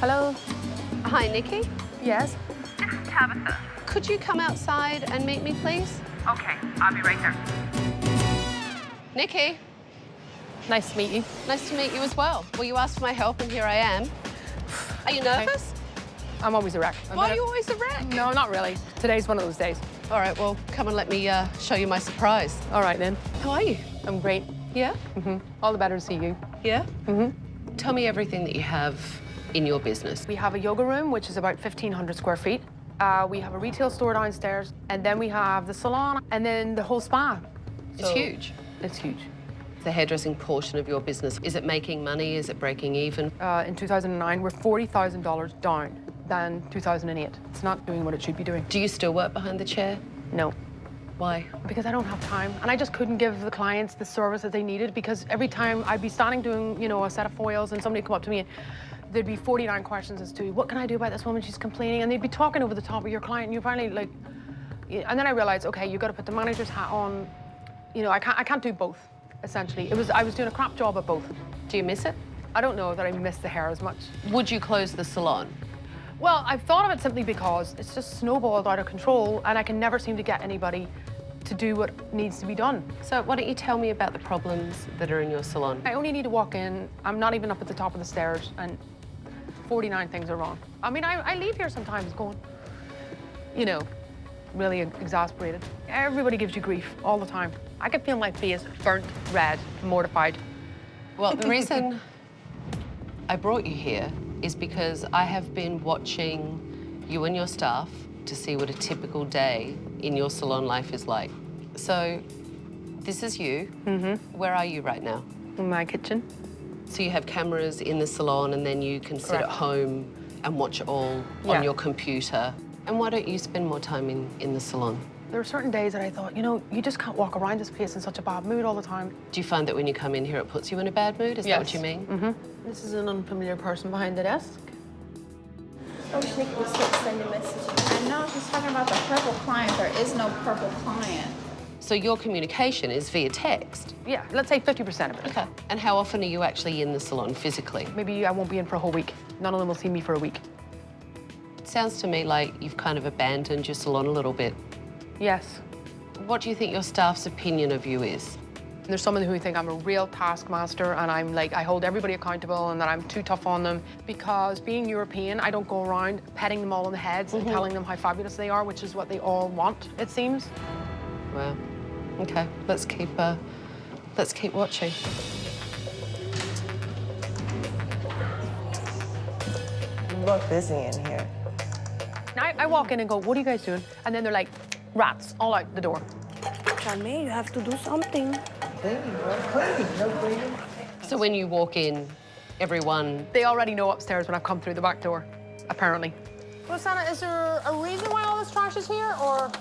Hello? Hi, Nikki. Yes? This is Tabatha. Could you come outside and meet me, please? Okay, I'll be right there. Nikki, Nice to meet you. nice to meet you as well. Well, you asked for my help, and here I am. Are you nervous? I'm always a wreck. Why are you always a wreck? No, not really. Today's one of those days. All right, well, come and let me show you my surprise. All right, then. How are you? I'm great. Yeah? All the better to see you. Yeah? Tell me everything that you have in your business. We have a yoga room, which is about 1,500 square feet. We have a retail store downstairs, and then we have the salon, and then the whole spa. It's huge. It's huge. The hairdressing portion of your business, is it making money? Is it breaking even? In 2009, we're $40,000 down than 2008. It's not doing what it should be doing. Do you still work behind the chair? No, Why? because I don't have time, and I just couldn't give the clients the service that they needed, because every time I'd be standing doing, a set of foils, and somebody would come up to me, and there'd be 49 questions as to, what can I do about this woman? She's complaining, and they'd be talking over the top of your client, and you're finally like, and then I realized, okay, you got to put the manager's hat on. I can't do both, essentially. I was doing a crap job at both. Do you miss it? I don't know that I miss the hair as much. Would you close the salon? Well, I've thought of it simply because it's just snowballed out of control, and I can never seem to get anybody to do what needs to be done. So why don't you tell me about the problems that are in your salon? I only need to walk in. I'm not even up at the top of the stairs, and 49 things are wrong. I mean, I leave here sometimes going, really exasperated. Everybody gives you grief all the time. I can feel my face burnt red, mortified. Well, the reason I brought you here is because I have been watching you and your staff to see what a typical day in your salon life is like. So, this is you. Where are you right now? In my kitchen. So you have cameras in the salon, and then you can sit Correct. at home and watch it all Yeah. on your computer. And why don't you spend more time in the salon? There were certain days that I thought, you just can't walk around this place in such a bad mood all the time. Do you find that when you come in here, it puts you in a bad mood? Is that what you mean? This is an unfamiliar person behind the desk. I wish Nikki would stop sending messages. I know she's talking about the purple client. There is no purple client. So your communication is via text? Yeah, let's say 50% of it. Okay. And how often are you actually in the salon physically? Maybe I won't be in for a whole week. None of them will see me for a week. It sounds to me like you've kind of abandoned your salon a little bit. Yes. What do you think your staff's opinion of you is? There's someone who think I'm a real taskmaster, and I'm like, I hold everybody accountable, and that I'm too tough on them. Because being European, I don't go around petting them all on the heads and telling them how fabulous they are, which is what they all want, it seems. Well, okay, let's keep watching. You look busy in here. I walk in and go, what are you guys doing? And then they're like, rats, all out the door. I mean, you have to do something. So when you walk in, everyone... They already know upstairs when I've come through the back door, apparently. Rosanna, is there a reason why all this trash is here, or?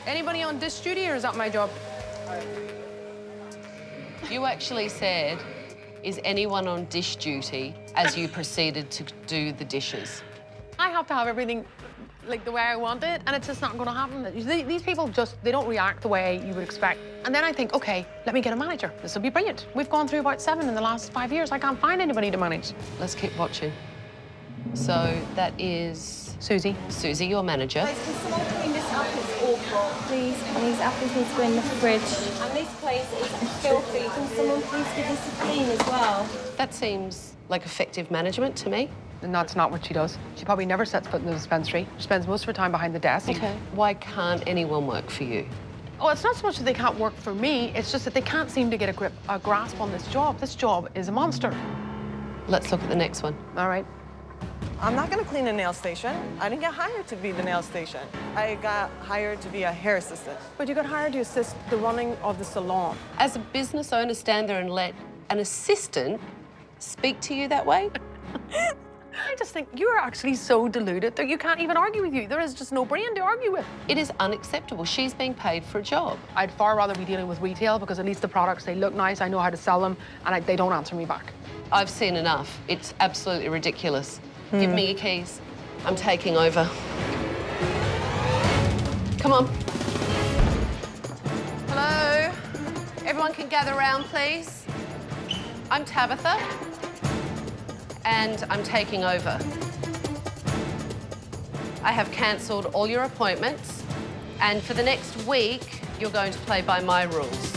Anybody on dish duty, or is that my job? You actually said, is anyone on dish duty, as you proceeded to do the dishes? I have to have everything like the way I want it, and it's just not gonna happen. These people they don't react the way you would expect. And then I think, okay, let me get a manager. This will be brilliant. We've gone through about 7 in the last 5 years. I can't find anybody to manage. Let's keep watching. So that is... Susie. Susie, your manager. Guys, can someone clean this up? It's awful. Please, and these apples need to go in the fridge. And this place is filthy. Can someone please give this a clean as well? That seems like effective management to me. And that's not what she does. She probably never sets foot in the dispensary. She spends most of her time behind the desk. Okay. Why can't anyone work for you? Oh, it's not so much that they can't work for me, it's just that they can't seem to get a grasp on this job. This job is a monster. Let's look at the next one. All right. I'm not gonna clean the nail station. I didn't get hired to be the nail station. I got hired to be a hair assistant. But you got hired to assist the running of the salon. As a business owner, stand there and let an assistant speak to you that way? I just think you're actually so deluded that you can't even argue with you. There is just no brain to argue with. It is unacceptable. She's being paid for a job. I'd far rather be dealing with retail, because at least the products, they look nice, I know how to sell them, and they don't answer me back. I've seen enough. It's absolutely ridiculous. Give me your keys. I'm taking over. Come on. Hello? Everyone can gather around, please. I'm Tabatha. and I'm taking over. I have cancelled all your appointments, and for the next week, you're going to play by my rules.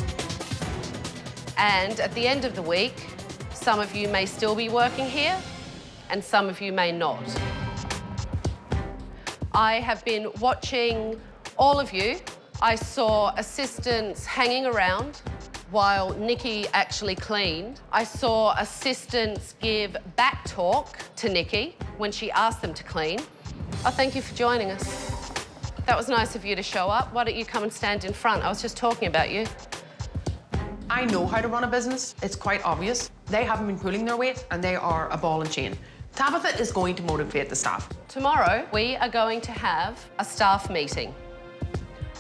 And at the end of the week, some of you may still be working here, and some of you may not. I have been watching all of you. I saw assistants hanging around while Nikki actually cleaned. I saw assistants give back talk to Nikki when she asked them to clean. Oh, thank you for joining us. That was nice of you to show up. Why don't you come and stand in front? I was just talking about you. I know how to run a business. It's quite obvious. They haven't been pulling their weight, and they are a ball and chain. Tabatha is going to motivate the staff. Tomorrow, we are going to have a staff meeting.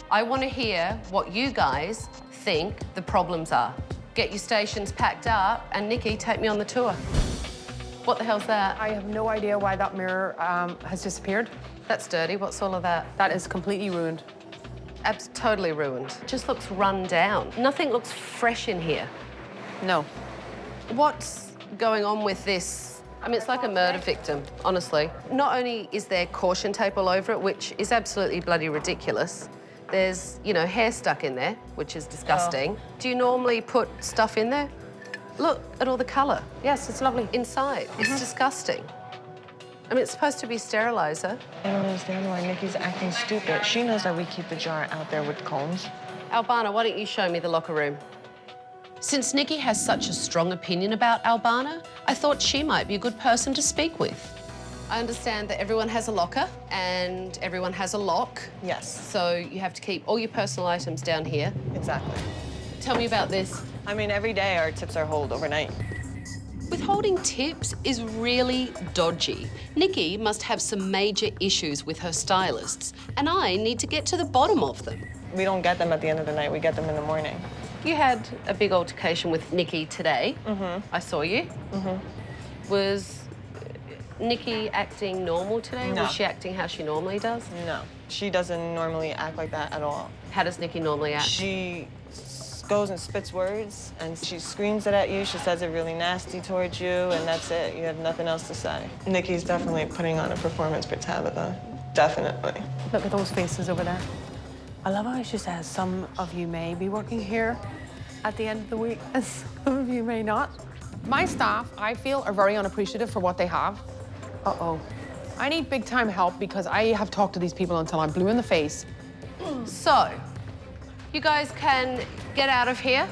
I want to hear what you guys think the problems are. Get your stations packed up, and Nikki, take me on the tour. What the hell's that? I have no idea why that mirror has disappeared. That's dirty. What's all of that? That is completely ruined. Totally ruined. Just looks run down. Nothing looks fresh in here. No. What's going on with this? I mean, it's like a murder victim, honestly. Not only is there caution tape all over it, which is absolutely bloody ridiculous, there's, you know, hair stuck in there, which is disgusting. Oh. Do you normally put stuff in there? Look at all the colour. Yes, it's lovely. Inside. It's disgusting. I mean, it's supposed to be sterilizer. I don't understand why Nikki's acting stupid. She knows that we keep the jar out there with combs. Albana, why don't you show me the locker room? Since Nikki has such a strong opinion about Albana, I thought she might be a good person to speak with. I understand that everyone has a locker and everyone has a lock. Yes. So you have to keep all your personal items down here. Exactly. Tell me about this. I mean, every day our tips are held overnight. Withholding tips is really dodgy. Nikki must have some major issues with her stylists, and I need to get to the bottom of them. We don't get them at the end of the night, we get them in the morning. You had a big altercation with Nikki today. I saw you. Was Nikki acting normal today? No. Was she acting how she normally does? No, she doesn't normally act like that at all. How does Nikki normally act? She goes and spits words, and she screams it at you. She says it really nasty towards you, and that's it. You have nothing else to say. Nikki's definitely putting on a performance for Tabatha. Definitely. Look at those faces over there. I love how she says some of you may be working here at the end of the week, and some of you may not. My staff, I feel, are very unappreciative for what they have. Uh-oh. I need big time help because I have talked to these people until I'm blue in the face. So, you guys can get out of here.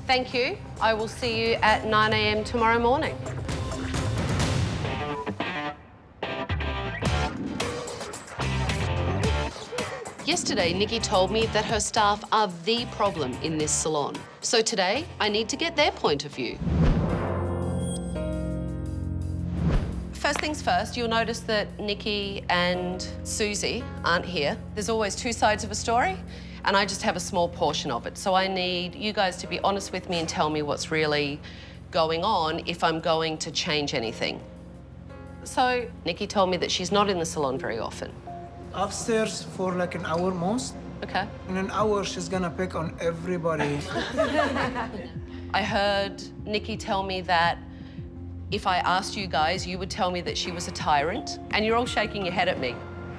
Thank you. I will see you at 9 a.m. tomorrow morning. Yesterday, Nikki told me that her staff are the problem in this salon. So today, I need to get their point of view. First things first, you'll notice that Nikki and Susie aren't here. There's always two sides of a story, and I just have a small portion of it. So I need you guys to be honest with me and tell me what's really going on if I'm going to change anything. So Nikki told me that she's not in the salon very often. Upstairs for like an hour most. Okay. In an hour, she's gonna pick on everybody. I heard Nikki tell me that if I asked you guys, you would tell me that she was a tyrant, and you're all shaking your head at me.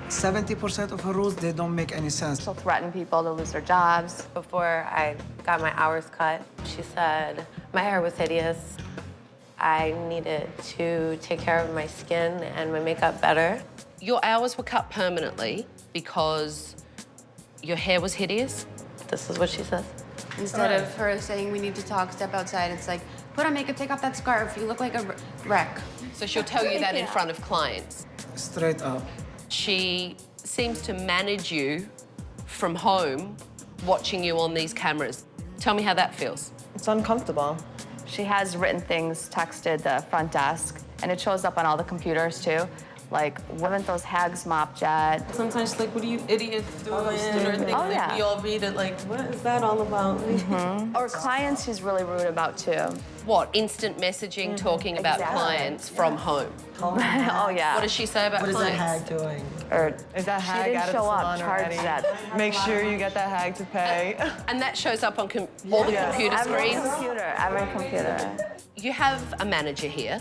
70% of her rules, they don't make any sense. She'll threaten people to lose their jobs. Before I got my hours cut, she said my hair was hideous. I needed to take care of my skin and my makeup better. Your hours were cut permanently because your hair was hideous? This is what she says. Instead of her saying, we need to talk, step outside, it's like, put on makeup, take off that scarf, you look like a wreck. So she'll tell you that in front of clients. Straight up. She seems to manage you from home, watching you on these cameras. Tell me how that feels. It's uncomfortable. She has written things texted the front desk, and it shows up on all the computers too. Like, haven't those hags mopped yet? Sometimes like, what are you idiots doing? Or things Oh, yeah. like we all read it like, what is that all about? Or clients she's really rude about too. What, instant messaging, talking about clients from home? Oh yeah. What does she say about What is that clients? hag doing? Or Is that she hag didn't out of the show up, salon charge already? that. Make sure you get that hag to pay. And that shows up on all the computer Every screens? computer, every computer. You have a manager here.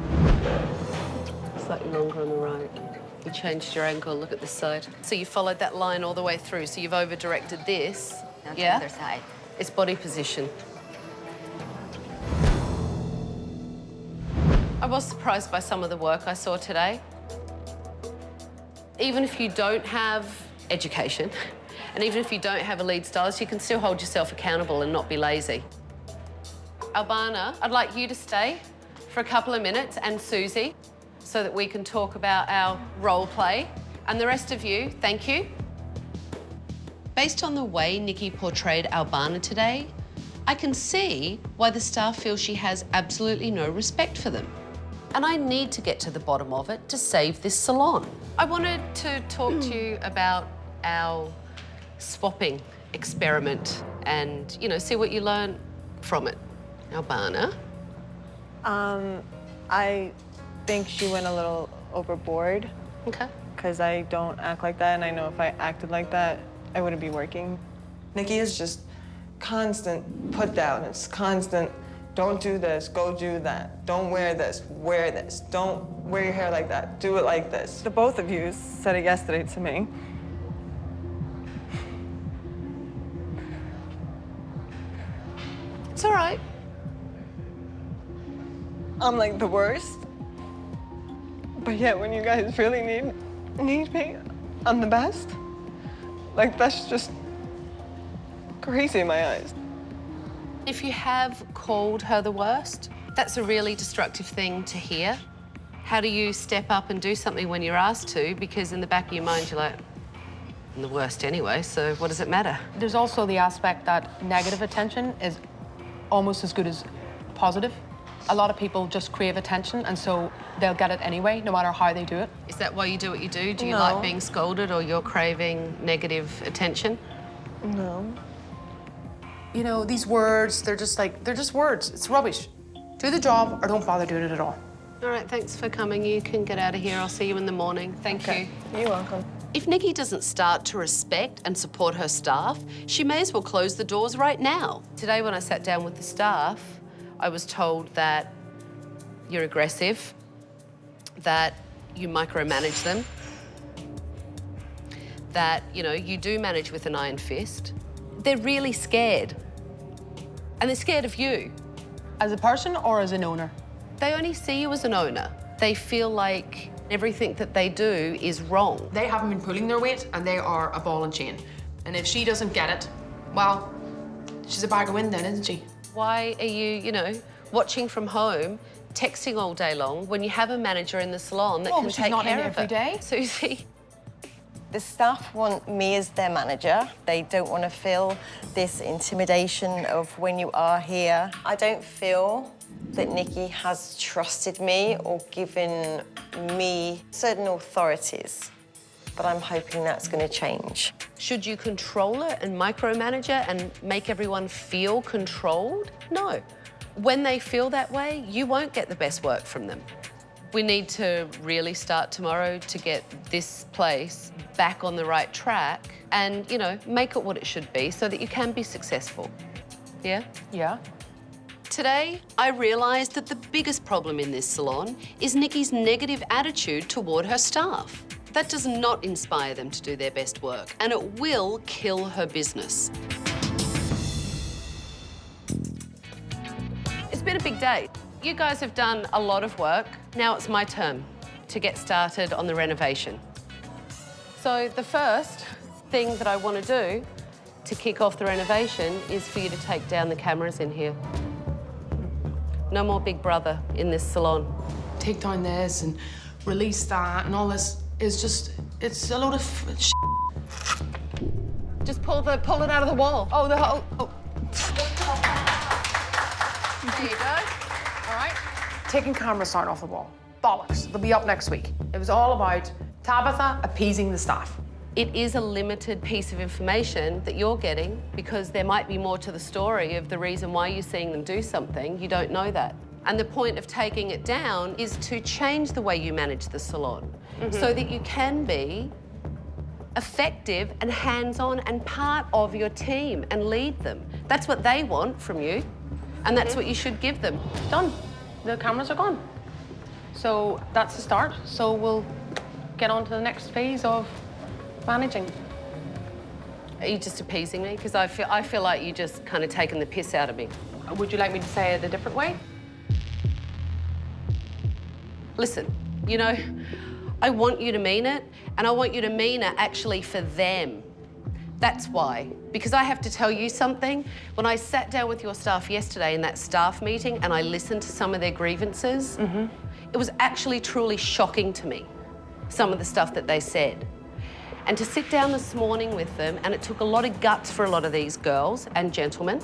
slightly longer on the right. You changed your angle, look at this side. So you followed that line all the way through, so you've over-directed this. Now to Yeah? the other side. It's body position. I was surprised by some of the work I saw today. Even if you don't have education, and even if you don't have a lead stylist, you can still hold yourself accountable and not be lazy. Albana, I'd like you to stay for a couple of minutes, and Susie, so that we can talk about our role play. And the rest of you, thank you. Based on the way Nikki portrayed Albana today, I can see why the staff feel she has absolutely no respect for them. And I need to get to the bottom of it to save this salon. I wanted to talk to you about our swapping experiment and, you know, see what you learn from it. Albana? I think she went a little overboard. Okay. Because I don't act like that, and I know if I acted like that, I wouldn't be working. Nikki is just constant put down. It's constant, don't do this, go do that. Don't wear this, wear this. Don't wear your hair like that, do it like this. The both of you said it yesterday to me. It's all right. I'm like the worst. But yet when you guys really need me, I'm the best. Like, that's just crazy in my eyes. If you have called her the worst, that's a really destructive thing to hear. How do you step up and do something when you're asked to? Because in the back of your mind, you're like, I'm the worst anyway, so what does it matter? There's also the aspect that negative attention is almost as good as positive. A lot of people just crave attention, and so they'll get it anyway, no matter how they do it. Is that why you do what you do? Do you No. like being scolded, or you're craving negative attention? No. You know, these words, they're just words. It's rubbish. Do the job or don't bother doing it at all. All right, thanks for coming. You can get out of here. I'll see you in the morning. Thank you. You're welcome. If Nikki doesn't start to respect and support her staff, she may as well close the doors right now. Today, when I sat down with the staff, I was told that you're aggressive, that you micromanage them, that, you know, you do manage with an iron fist. They're really scared. And they're scared of you. As a person or as an owner? They only see you as an owner. They feel like everything that they do is wrong. They haven't been pulling their weight, and they are a ball and chain. And if she doesn't get it, well, she's a bag of wind then, isn't she? Why are you, you know, watching from home, texting all day long when you have a manager in the salon that can she's take not care in of every it? day. Susie? The staff want me as their manager. They don't want to feel this intimidation of when you are here. I don't feel that Nikki has trusted me or given me certain authorities, but I'm hoping that's going to change. Should you control it and micromanage it and make everyone feel controlled? No. When they feel that way, you won't get the best work from them. We need to really start tomorrow to get this place back on the right track and, you know, make it what it should be so that you can be successful. Yeah? Yeah. Today, I realised that the biggest problem in this salon is Nikki's negative attitude toward her staff. That does not inspire them to do their best work, and it will kill her business. It's been a big day. You guys have done a lot of work. Now it's my turn to get started on the renovation. So the first thing that I want to do to kick off the renovation is for you to take down the cameras in here. No more Big Brother in this salon. Take down this and release that, and all this is just, it's a load of shit. Just pull it out of the wall. Oh, the whole. Oh. There you go. All right. Taking camera sign off the wall. Bollocks. They'll be up next week. It was all about Tabatha appeasing the staff. It is a limited piece of information that you're getting because there might be more to the story of the reason why you're seeing them do something. You don't know that. And the point of taking it down is to change the way you manage the salon so that you can be effective and hands-on and part of your team and lead them. That's what they want from you, and that's what you should give them. Done. The cameras are gone. So that's the start. So we'll get on to the next phase of managing. Are you just appeasing me? Because I feel like you just kind of taken the piss out of me. Would you like me to say it a different way? Listen, you know, I want you to mean it, and I want you to mean it actually for them. That's why. Because I have to tell you something. When I sat down with your staff yesterday in that staff meeting and I listened to some of their grievances, it was actually truly shocking to me, some of the stuff that they said. And to sit down this morning with them, and it took a lot of guts for a lot of these girls and gentlemen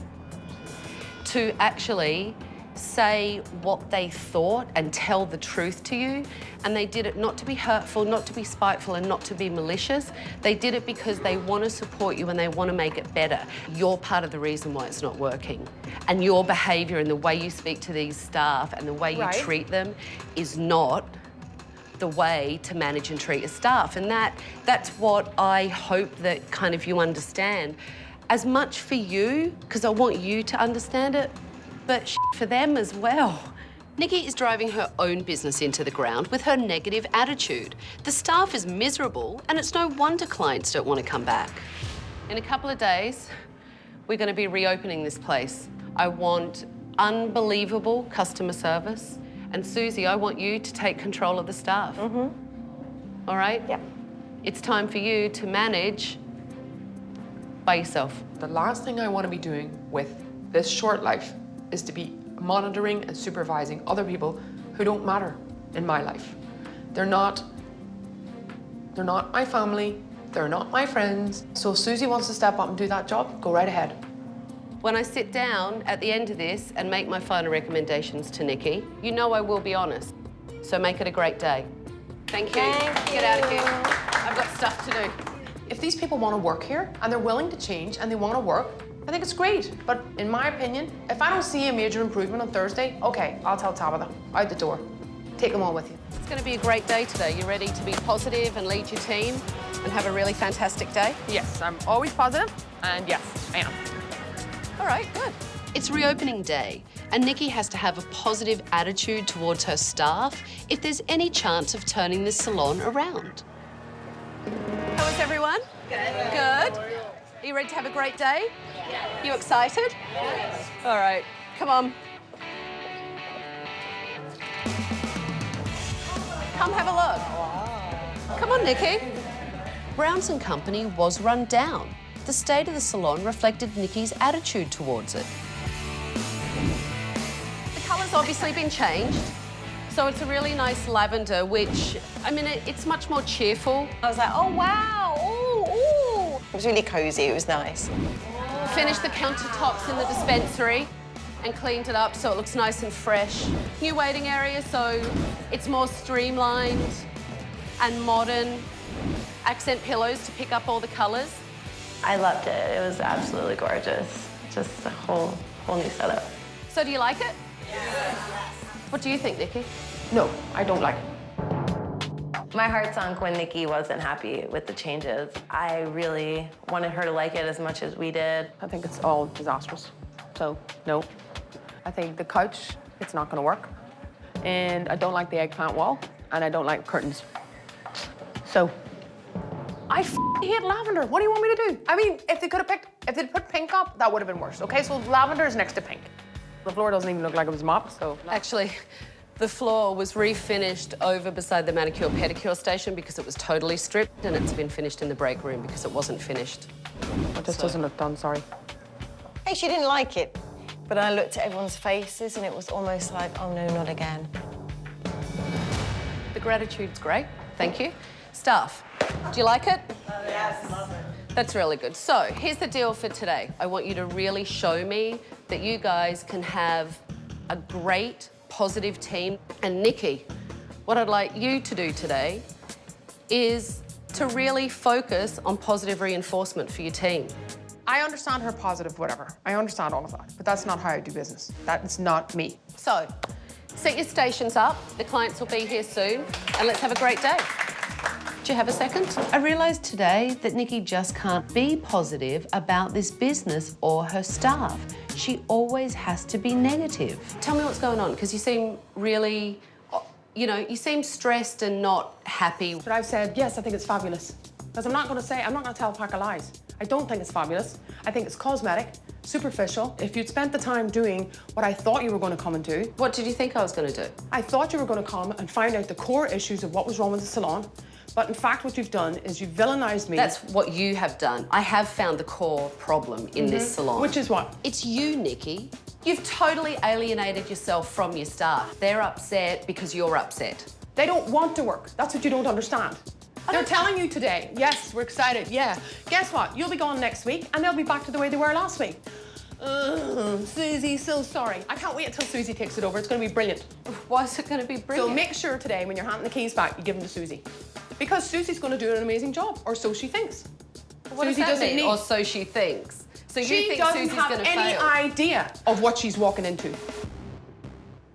to actually say what they thought and tell the truth to you. And they did it not to be hurtful, not to be spiteful, and not to be malicious. They did it because they want to support you and they want to make it better. You're part of the reason why it's not working. And your behaviour and the way you speak to these staff and the way you treat them is not the way to manage and treat your staff. And that's what I hope that kind of you understand. As much for you, because I want you to understand it, but for them as well. Nikki is driving her own business into the ground with her negative attitude. The staff is miserable, and it's no wonder clients don't want to come back. In a couple of days, we're going to be reopening this place. I want unbelievable customer service. And Susie, I want you to take control of the staff. All right? Yep. It's time for you to manage by yourself. The last thing I want to be doing with this short life is to be monitoring and supervising other people who don't matter in my life. They're not my family, they're not my friends. So if Susie wants to step up and do that job, go right ahead. When I sit down at the end of this and make my final recommendations to Nikki, you know I will be honest. So make it a great day. Thank you. Get out of here. I've got stuff to do. If these people want to work here and they're willing to change and they want to work, I think it's great. But in my opinion, if I don't see a major improvement on Thursday, okay, I'll tell Tabatha, out the door. Take them all with you. It's going to be a great day today. You ready to be positive and lead your team and have a really fantastic day? Yes, I'm always positive, and yes, I am. All right, good. It's reopening day, and Nikki has to have a positive attitude towards her staff if there's any chance of turning this salon around. How is everyone? Good. Good? Are you ready to have a great day? Yes. You excited? Yes. All right, come on. Come have a look. Come on, Nikki. Brown's & Company was run down. The state of the salon reflected Nikki's attitude towards it. The colour's obviously been changed. So it's a really nice lavender, which, I mean, it's much more cheerful. I was like, oh, wow, ooh. It was really cozy, it was nice. Finished the countertops in the dispensary and cleaned it up so it looks nice and fresh. New waiting area, so it's more streamlined and modern. Accent pillows to pick up all the colours. I loved it. It was absolutely gorgeous. Just a whole new setup. So do you like it? Yes. What do you think, Nikki? No, I don't like it. My heart sunk when Nikki wasn't happy with the changes. I really wanted her to like it as much as we did. I think it's all disastrous. So, no. I think the couch, it's not gonna work. And I don't like the eggplant wall, and I don't like curtains. So, I hate lavender. What do you want me to do? I mean, if they put pink up, that would have been worse, okay? So lavender is next to pink. The floor doesn't even look like it was mopped, so. Actually, the floor was refinished over beside the manicure pedicure station because it was totally stripped, and it's been finished in the break room because it wasn't finished. It just doesn't look done, sorry. Hey, she didn't like it. But I looked at everyone's faces and it was almost like, oh no, not again. The gratitude's great, thank you. Staff, do you like it? Yes. Love it. That's really good. So here's the deal for today. I want you to really show me that you guys can have a great, positive team. And Nikki, what I'd like you to do today is to really focus on positive reinforcement for your team. I understand her positive whatever. I understand all of that, but that's not how I do business. That's not me. So, set your stations up. The clients will be here soon, and let's have a great day. Do you have a second? I realised today that Nikki just can't be positive about this business or her staff. She always has to be negative. Tell me what's going on, because you seem really, You know, you seem stressed and not happy. But I've said, yes, I think it's fabulous. Because I'm not going to tell a pack of lies. I don't think it's fabulous. I think it's cosmetic, superficial. If you'd spent the time doing what I thought you were going to come and do. What did you think I was going to do? I thought you were going to come and find out the core issues of what was wrong with the salon. But in fact, what you've done is you've villainized me. That's what you have done. I have found the core problem in this salon. Which is what? It's you, Nikki. You've totally alienated yourself from your staff. They're upset because you're upset. They don't want to work. That's what you don't understand. They're telling you today, yes, we're excited, yeah. Guess what? You'll be gone next week and they'll be back to the way they were last week. Susie, so sorry. I can't wait until Susie takes it over. It's going to be brilliant. Why is it going to be brilliant? So make sure today when you're handing the keys back, you give them to Susie. Because Susie's going to do an amazing job, or so she thinks. What does that mean? Or so she thinks. So you think Susie's going to fail? She doesn't have any idea of what she's walking into.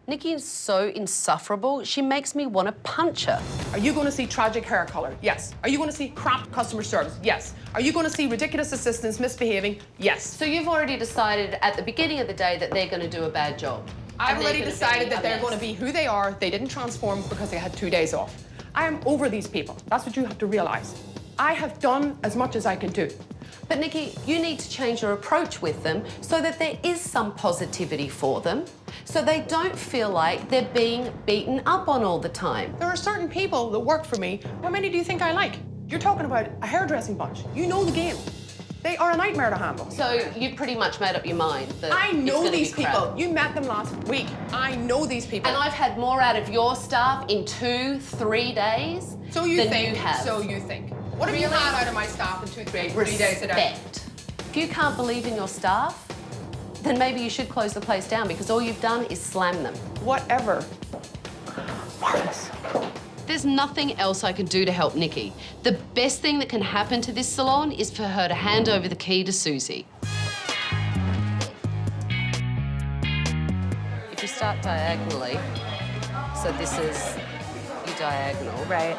Nikki is so insufferable, she makes me want to punch her. Are you going to see tragic hair color? Yes. Are you going to see crap customer service? Yes. Are you going to see ridiculous assistants misbehaving? Yes. So you've already decided at the beginning of the day that they're going to do a bad job? I've already decided that they're going to be who they are. They didn't transform because they had 2 days off. I am over these people. That's what you have to realize. I have done as much as I can do. But Nikki, you need to change your approach with them so that there is some positivity for them, so they don't feel like they're being beaten up on all the time. There are certain people that work for me. How many do you think I like? You're talking about a hairdressing bunch. You know the game. They are a nightmare to handle. So you've pretty much made up your mind that I know these be crap. people. You met them last week. I know these people. And I've had more out of your staff in 2-3 days so you than think, you have. So you think. What have you had out of my staff in 3 days a day? Respect. If you can't believe in your staff, then maybe you should close the place down because all you've done is slam them. Whatever. Marvelous. There's nothing else I can do to help Nikki. The best thing that can happen to this salon is for her to hand over the key to Susie. If you start diagonally, so this is your diagonal. Right.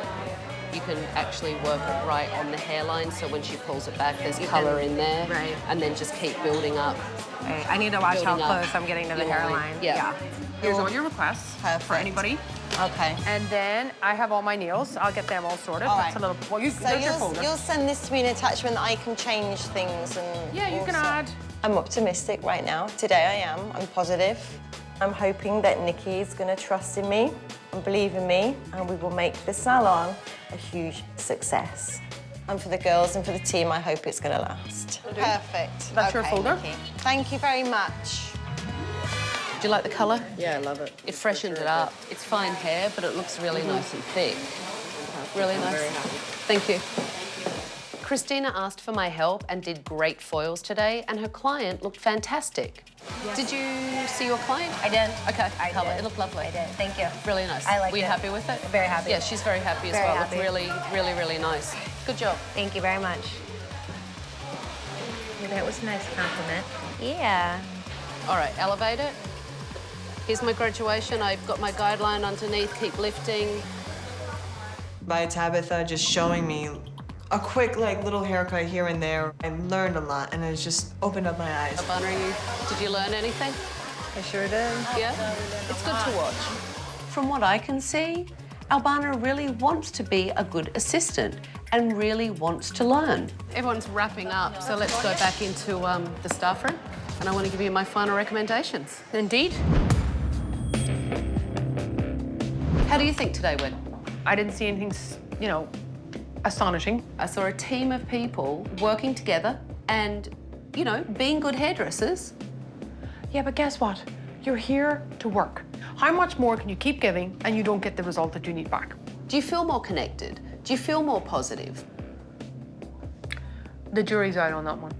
You can actually work it right on the hairline, so when she pulls it back, there's colour in there. Right. And then just keep building up. Right. I need to watch how close I'm getting to the hairline. Yeah. Here's all your requests for anybody. Okay. And then I have all my nails. I'll get them all sorted. All That's right. a little. Well, you'll send this to me in an attachment that I can change things and. Yeah, you can add. I'm optimistic right now. Today I am. I'm positive. I'm hoping that Nikki is going to trust in me and believe in me, and we will make the salon a huge success. And for the girls and for the team, I hope it's going to last. Perfect. That's your folder. Nikki. Thank you very much. Do you like the colour? Yeah, I love it. It freshened it up. It's fine hair, but it looks really nice and thick. Really nice. very happy. Thank you. Christina asked for my help and did great foils today, and her client looked fantastic. Yes. Did you see your client? I did. Okay, I how did. It looked lovely. I did. Thank you. Really nice. I liked Were you it. happy with it? Very happy. Yeah, she's very happy as Very well. happy. Looked really, really, really nice. Good job. Thank you very much. Yeah, that was a nice compliment. Yeah. All right, elevate it. Here's my graduation. I've got my guideline underneath. Keep lifting. By Tabatha just showing me a quick, little haircut here and there, I learned a lot, and it's just opened up my eyes. Albana, did you learn anything? I sure did. Yeah? It's good to watch. From what I can see, Albana really wants to be a good assistant and really wants to learn. Everyone's wrapping up, so let's go back into the staff room, and I want to give you my final recommendations. Indeed. How do you think today went? I didn't see anything, astonishing. I saw a team of people working together and, being good hairdressers. Yeah, but guess what? You're here to work. How much more can you keep giving and you don't get the result that you need back? Do you feel more connected? Do you feel more positive? The jury's out on that one.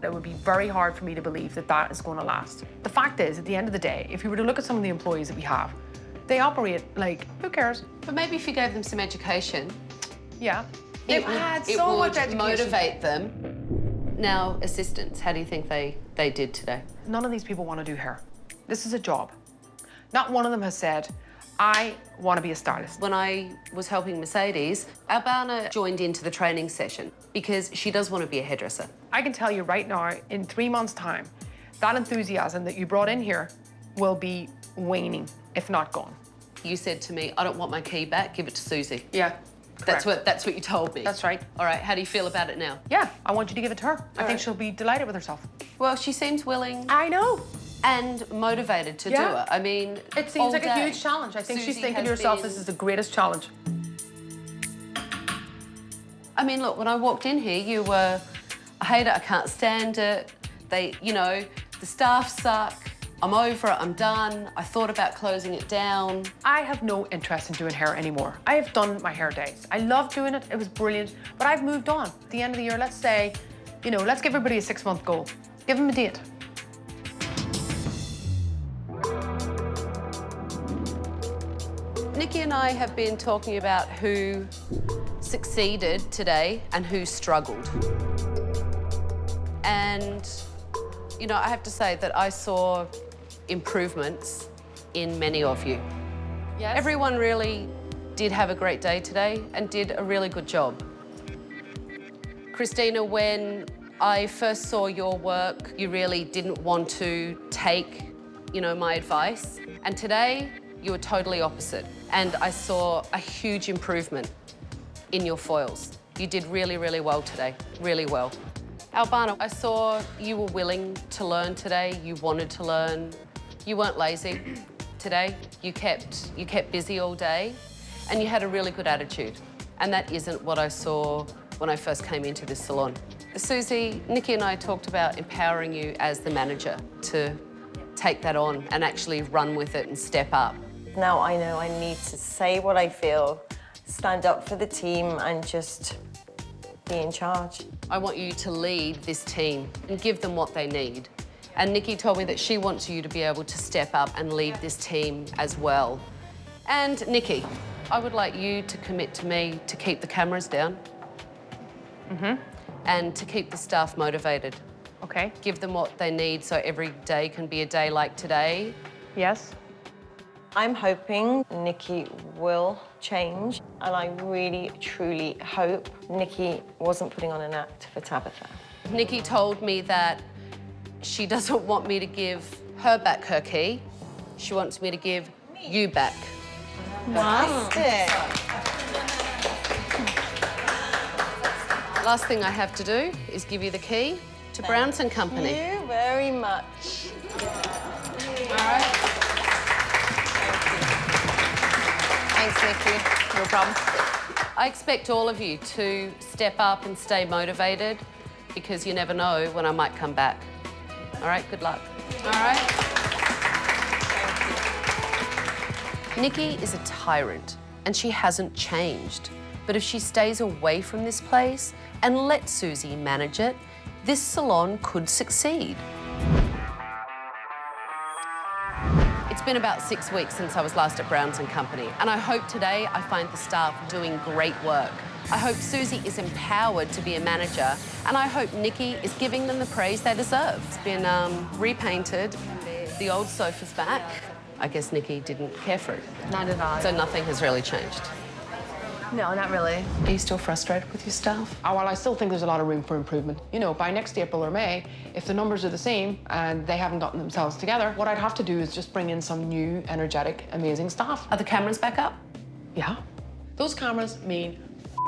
It would be very hard for me to believe that that is going to last. The fact is, at the end of the day, if you were to look at some of the employees that we have, they operate like, who cares? But maybe if you gave them some education. Yeah. They've had so much education. Motivate them. Now, assistants, how do you think they did today? None of these people want to do hair. This is a job. Not one of them has said, I want to be a stylist. When I was helping Mercedes, Albana joined into the training session because she does want to be a hairdresser. I can tell you right now, in 3 months' time, that enthusiasm that you brought in here will be waning, if not gone. you said to me, I don't want my key back, give it to Susie. Yeah. That's what you told me. That's right. All right, how do you feel about it now? Yeah, I want you to give it to her. I think right. she'll be delighted with herself. Well, she seems willing. I know. And motivated to do it. I mean, it seems like a huge challenge. I think she's thinking to herself, this is the greatest challenge. I mean, look, when I walked in here, you were, I hate it, I can't stand it. They, you know, the staff suck. I'm over it, I'm done. I thought about closing it down. I have no interest in doing hair anymore. I have done my hair days. I loved doing it, it was brilliant, but I've moved on. At the end of the year, let's say, you know, let's give everybody a 6-month goal. Give them a date. Nikki and I have been talking about who succeeded today and who struggled. And, you know, I have to say that I saw improvements in many of you. Yes. Everyone really did have a great day today and did a really good job. Christina, when I first saw your work, you really didn't want to take, you know, my advice. And today, you were totally opposite. And I saw a huge improvement in your foils. You did really, really well today, really well. Albana, I saw you were willing to learn today. You wanted to learn. You weren't lazy today. You kept busy all day, and you had a really good attitude. And that isn't what I saw when I first came into this salon. Susie, Nikki and I talked about empowering you as the manager to take that on and actually run with it and step up. Now I know I need to say what I feel, stand up for the team, and just be in charge. I want you to lead this team and give them what they need. And Nikki told me that she wants you to be able to step up and lead this team as well. And Nikki, I would like you to commit to me to keep the cameras down. And to keep the staff motivated. Okay. Give them what they need so every day can be a day like today. Yes. I'm hoping Nikki will change, and I really, truly hope Nikki wasn't putting on an act for Tabatha. Nikki told me that she doesn't want me to give her back her key. She wants me to give you back. Fantastic. Last thing I have to do is give you the key to Brown's and Company. Thank you very much. All right. Thanks, Nikki. No problem. I expect all of you to step up and stay motivated because you never know when I might come back. All right, good luck. All right. Nikki is a tyrant and she hasn't changed. But if she stays away from this place and lets Susie manage it, this salon could succeed. It's been about 6 weeks since I was last at Brown's and Company, and I hope today I find the staff doing great work. I hope Susie is empowered to be a manager, and I hope Nikki is giving them the praise they deserve. It's been repainted, the old sofa's back. I guess Nikki didn't care for it. Not at all. So nothing has really changed. No, not really. Are you still frustrated with your staff? Oh, well, I still think there's a lot of room for improvement. You know, by next April or May, if the numbers are the same and they haven't gotten themselves together, what I'd have to do is just bring in some new, energetic, amazing staff. Are the cameras back up? Yeah. Those cameras mean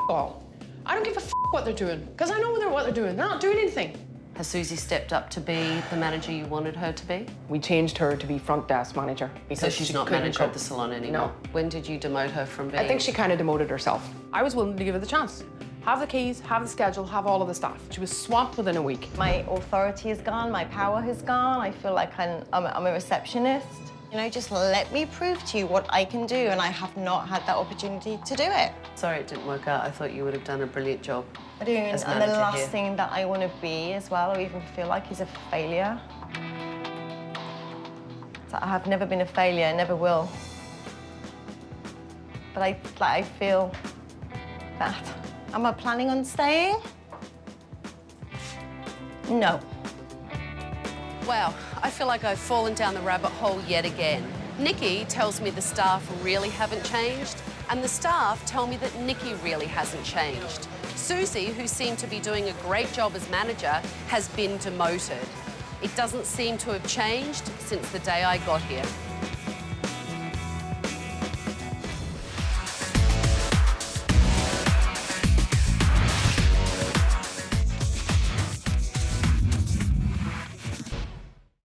all. I don't give a what they're doing, because I know what they're doing. They're not doing anything. Has Susie stepped up to be the manager you wanted her to be? We changed her to be front desk manager. So she's she not couldn't manager cope. of the salon anymore? No. When did you demote her from being? I think she kind of demoted herself. I was willing to give her the chance. Have the keys, have the schedule, have all of the staff. She was swamped within a week. My authority is gone, my power has gone. I feel like I'm a receptionist. You know, just let me prove to you what I can do, and I have not had that opportunity to do it. Sorry it didn't work out. I thought you would have done a brilliant job. I do, as and the manager last here. thing that I want to be as well, or even feel like, is a failure. So I have never been a failure, never will. But I feel that. Am I planning on staying? No. Wow, I feel like I've fallen down the rabbit hole yet again. Nikki tells me the staff really haven't changed, and the staff tell me that Nikki really hasn't changed. Susie, who seemed to be doing a great job as manager, has been demoted. It doesn't seem to have changed since the day I got here.